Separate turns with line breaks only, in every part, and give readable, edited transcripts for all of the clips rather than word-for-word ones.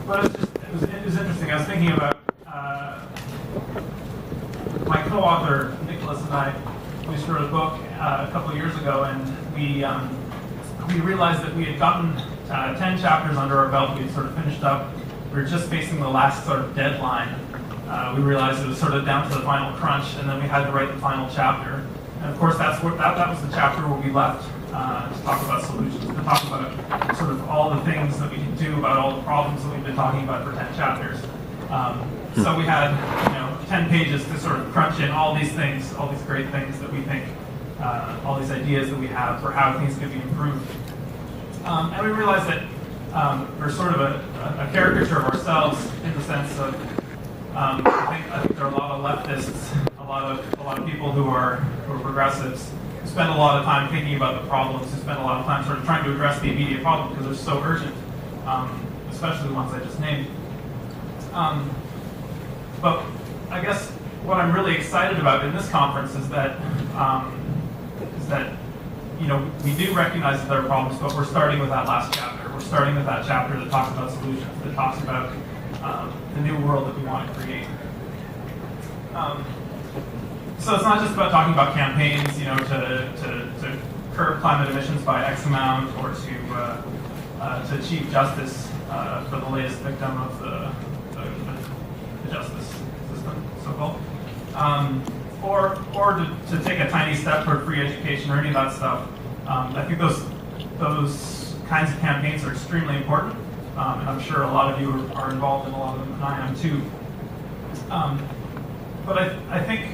But it was interesting. I was thinking about my co-author Nicholas and I. We wrote a book a couple of years ago, and we realized that we had gotten 10 chapters under our belt. We had sort of finished up. We were just facing the last sort of deadline. We realized it was sort of down to the final crunch, and then we had to write the final chapter. And of course, that was the chapter where we left to talk about solutions, to talk about sort of all the things that we can do about all the problems that we've been talking about for 10 chapters. So we had 10 pages to sort of crunch in all these things, all these great things that we think, all these ideas that we have for how things could be improved. And we realized that we're sort of a caricature of ourselves in the sense of I think there are a lot of leftists, a lot of people who are progressives, who spend a lot of time thinking about the problems, who spend a lot of time sort of trying to address the immediate problem because they're so urgent, especially the ones I just named. But I guess what I'm really excited about in this conference is that we do recognize that there are problems, but we're starting with that last chapter. We're starting with that chapter that talks about solutions, that talks about the new world that we want to create. So it's not just about talking about campaigns, to curb climate emissions by X amount, or to achieve justice for the latest victim of the justice system, so-called, or to take a tiny step toward free education or any of that stuff. I think those kinds of campaigns are extremely important, and I'm sure a lot of you are involved in a lot of them, and I am too. But I think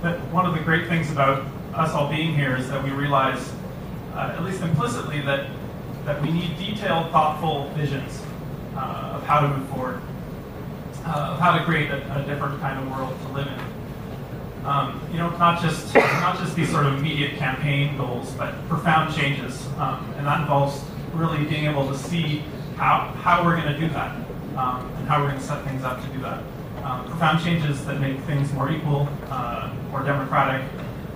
that one of the great things about us all being here is that we realize, at least implicitly, that we need detailed, thoughtful visions of how to move forward, of how to create a different kind of world to live in. Not just these sort of immediate campaign goals, but profound changes, and that involves really being able to see how we're going to do that, and how we're going to set things up to do that. Profound changes that make things more equal, more democratic,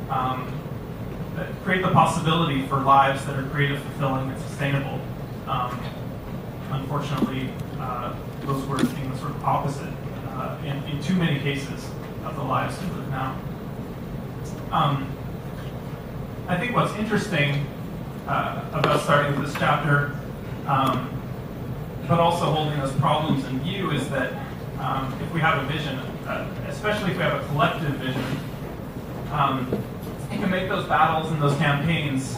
that create the possibility for lives that are creative, fulfilling, and sustainable. Unfortunately, those words being the sort of opposite in too many cases of the lives we live now. I think what's interesting about starting with this chapter, but also holding those problems in view, is that if we have a vision, especially if we have a collective vision, it can make those battles and those campaigns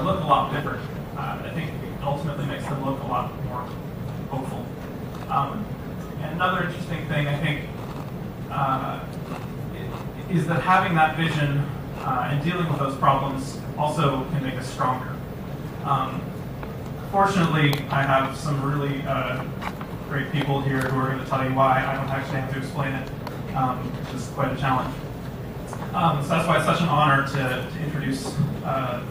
look a lot different. I think it ultimately makes them look a lot more hopeful. And another interesting thing, I think, is that having that vision and dealing with those problems also can make us stronger. Fortunately, I have some really great people here who are going to tell you why. I don't actually have to explain it, which is quite a challenge. So that's why it's such an honor to introduce the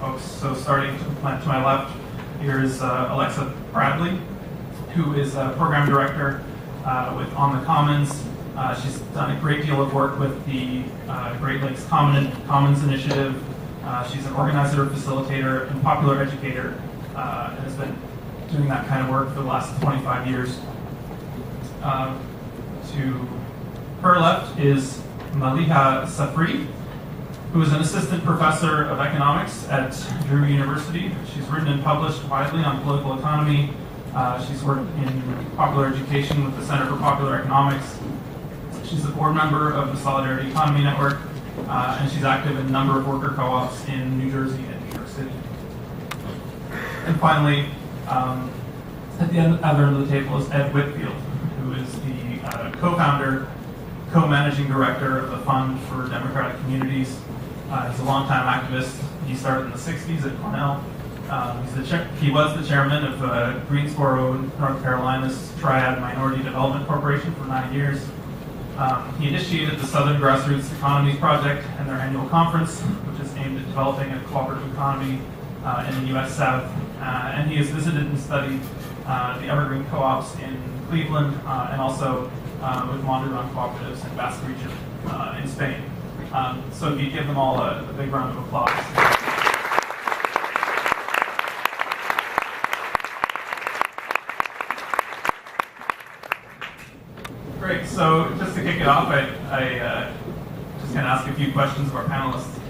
folks. So starting to my left, here is Alexa Bradley, who is a program director with On the Commons. She's done a great deal of work with the Great Lakes Commons Initiative. She's an organizer, facilitator, and popular educator, and has been doing that kind of work for the last 25 years. To her left is Maliha Safri, who is an assistant professor of economics at Drew University. She's written and published widely on political economy. She's worked in popular education with the Center for Popular Economics. She's a board member of the Solidarity Economy Network, and she's active in a number of worker co-ops in New Jersey and New York City. And finally, at the other end of the table is Ed Whitfield, who is the co-founder, co-managing director of the Fund for Democratic Communities. He's a longtime activist. He started in the 60s at Cornell. He was the chairman of Greensboro, North Carolina's Triad Minority Development Corporation for 9 years. He initiated the Southern Grassroots Economies Project and their annual conference, which is aimed at developing a cooperative economy in the U.S. South. And he has visited and studied the evergreen co-ops in Cleveland and also with Mondragon cooperatives in Basque Region in Spain. So if you give them all a big round of applause. Great. So just to kick it off, I just going to ask a few questions of our panelists.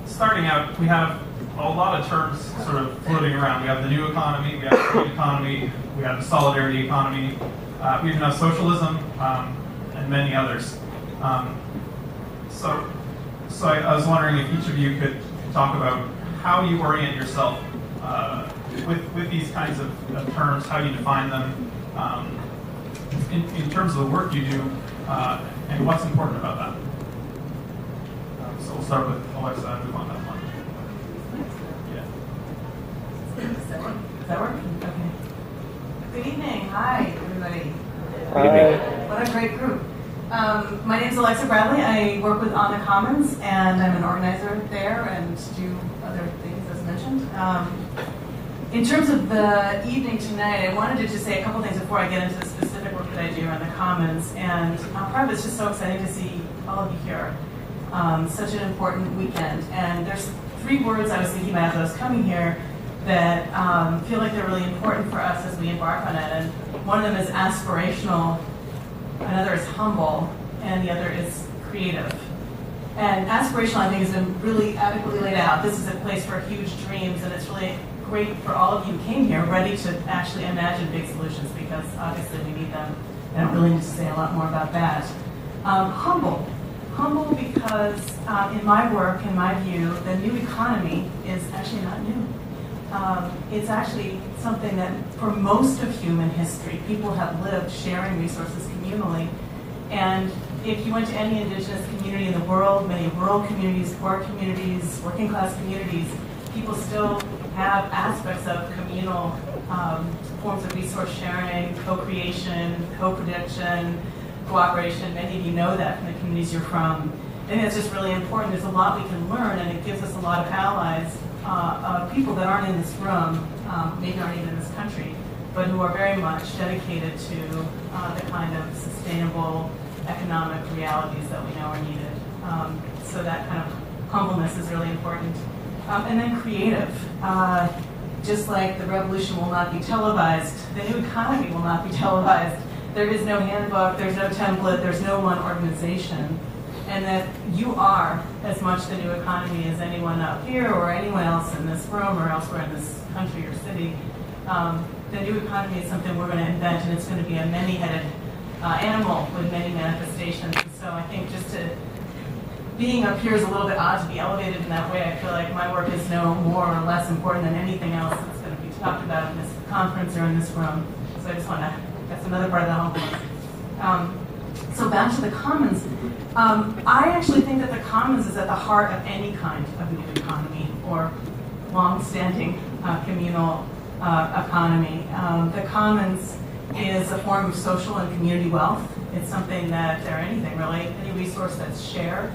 Starting out, we have a lot of terms sort of floating around. We have the new economy, we have the green economy, we have the solidarity economy, we even have socialism, and many others. So I was wondering if each of you could talk about how you orient yourself with these kinds of terms, how you define them, in terms of the work you do, and what's important about that. So we'll start with Alexa and move on that one. Yeah.
Does that work? Okay. Good evening. Hi, everybody.
Hi.
What a great group. My name is Alexa Bradley. I work with On the Commons, and I'm an organizer there and do other things, as mentioned. In terms of the evening tonight, I wanted to just say a couple things before I get into the specific work that I do on the Commons. And part of it's just so exciting to see all of you here. Such an important weekend. And there's 3 words I was thinking about as I was coming here that feel like they're really important for us as we embark on it. And one of them is aspirational, another is humble, and the other is creative. And aspirational, I think, has been really adequately laid out. This is a place for huge dreams, and it's really great for all of you who came here ready to actually imagine big solutions, because obviously we need them. I don't really need to say a lot more about that. Humble. Humble because in my work, in my view, the new economy is actually not new. It's actually something that for most of human history, people have lived sharing resources communally. And if you went to any indigenous community in the world, many rural communities, poor communities, working class communities, people still have aspects of communal forms of resource sharing, co-creation, co-production, cooperation. Many of you know that from the communities you're from. I think that's just really important. There's a lot we can learn, and it gives us a lot of allies, people that aren't in this room, maybe aren't even in this country, but who are very much dedicated to the kind of sustainable economic realities that we know are needed. So that kind of humbleness is really important. And then creative. Just like the revolution will not be televised, the new economy will not be televised. There is no handbook, there's no template, there's no one organization. And that you are as much the new economy as anyone up here or anyone else in this room or elsewhere in this country or city. The new economy is something we're going to invent, and it's going to be a many-headed animal with many manifestations. And so I think being up here is a little bit odd to be elevated in that way. I feel like my work is no more or less important than anything else that's going to be talked about in this conference or in this room. So I just want to, that's another part of the humbleness. So back to the Commons. I actually think that the Commons is at the heart of any kind of new economy or long-standing communal economy. The Commons is a form of social and community wealth. It's something that, or anything really, any resource that's shared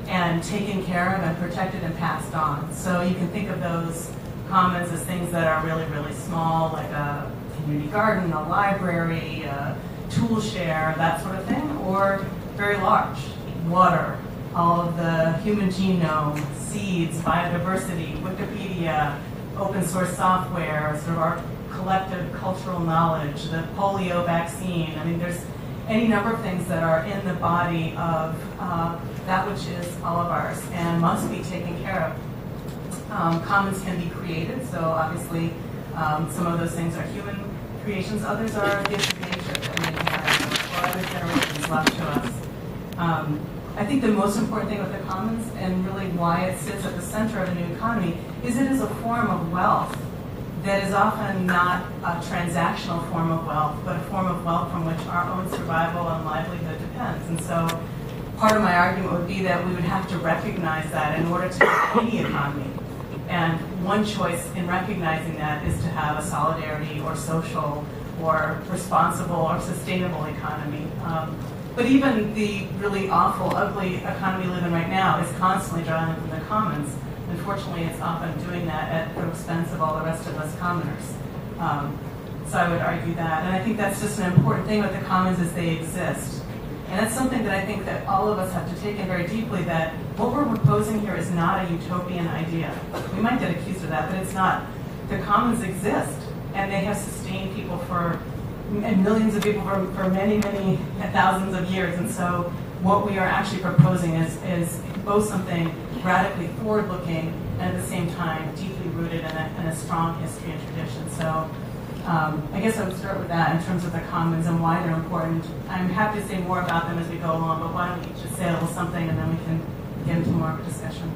and taken care of and protected and passed on. So you can think of those commons as things that are really, really small, like a community garden, a library, a tool share, that sort of thing, or very large, water, all of the human genome, seeds, biodiversity, Wikipedia, open source software, sort of our collective cultural knowledge, the polio vaccine. I mean, there's any number of things that are in the body of that which is all of ours and must be taken care of. Commons can be created, so obviously some of those things are human creations, others are gifts of nature that we have, or other generations left to us. I think the most important thing with the Commons, and really why it sits at the center of a new economy, is it is a form of wealth that is often not a transactional form of wealth, but a form of wealth from which our own survival and livelihood depends. And so part of my argument would be that we would have to recognize that in order to have any economy. And one choice in recognizing that is to have a solidarity or social or responsible or sustainable economy. But even the really awful, ugly economy we live in right now is constantly drawing from the Commons. Unfortunately, it's often doing that at the expense of all the rest of us commoners. So I would argue that. And I think that's just an important thing with the Commons is they exist. And that's something that I think that all of us have to take in very deeply, that what we're proposing here is not a utopian idea. We might get accused of that, but it's not. The Commons exist, and they have sustained people for and millions of people for many, many thousands of years. And so what we are actually proposing is both something radically forward-looking and at the same time deeply rooted in a strong history and tradition. So I guess I would start with that in terms of the commons and why they're important. I'm happy to say more about them as we go along, but why don't we just say a little something and then we can get into more of a discussion.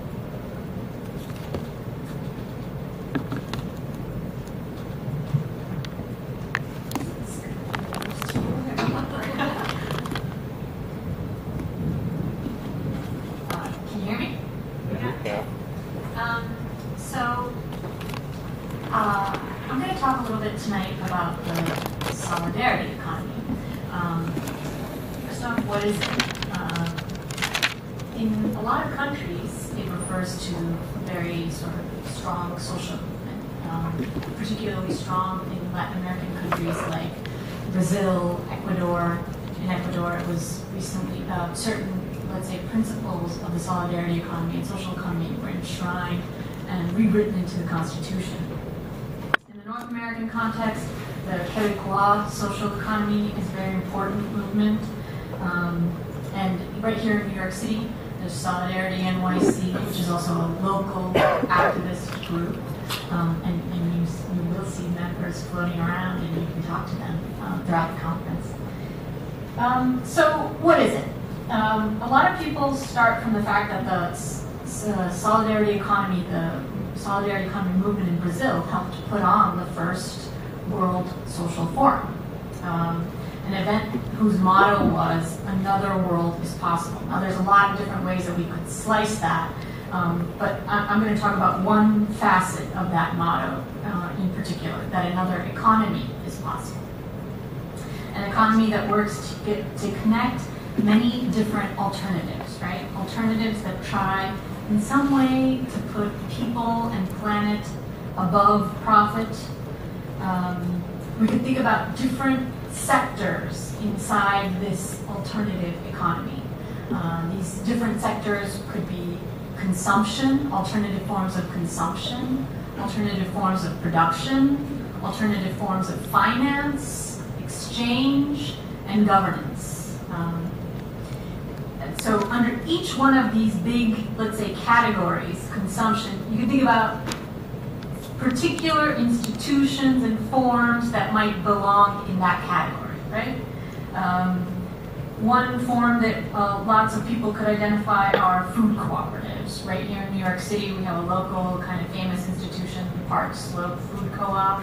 Can you hear me?
Yeah.
I'm going to talk a little bit tonight about the solidarity economy. First off, what is it? In a lot of countries, it refers to a very sort of strong social movement, particularly strong in Latin American countries like Brazil, Ecuador. In Ecuador, it was recently certain, let's say, principles of the solidarity economy and social economy were enshrined and rewritten into the Constitution. In the North American context, the Quechua social economy is a very important movement. And right here in New York City, there's Solidarity NYC, which is also a local activist group. And you will see members floating around and you can talk to them throughout the conference. So what is it? A lot of people start from the fact that the solidarity economy movement in Brazil helped put on the first World Social Forum, an event whose motto was "Another world is possible." Now, there's a lot of different ways that we could slice that, but I'm going to talk about one facet of that motto in particular: that another economy is possible. An economy that works to connect many different alternatives, right? Alternatives that try in some way to put people and planet above profit. We could think about different sectors inside this alternative economy. These different sectors could be consumption, alternative forms of consumption, alternative forms of production, alternative forms of finance, exchange, and governance. So under each one of these big, let's say, categories, consumption, you can think about particular institutions and forms that might belong in that category, right? One form that lots of people could identify are food cooperatives. Right here in New York City, we have a local kind of famous institution, the Park Slope Food Co-op.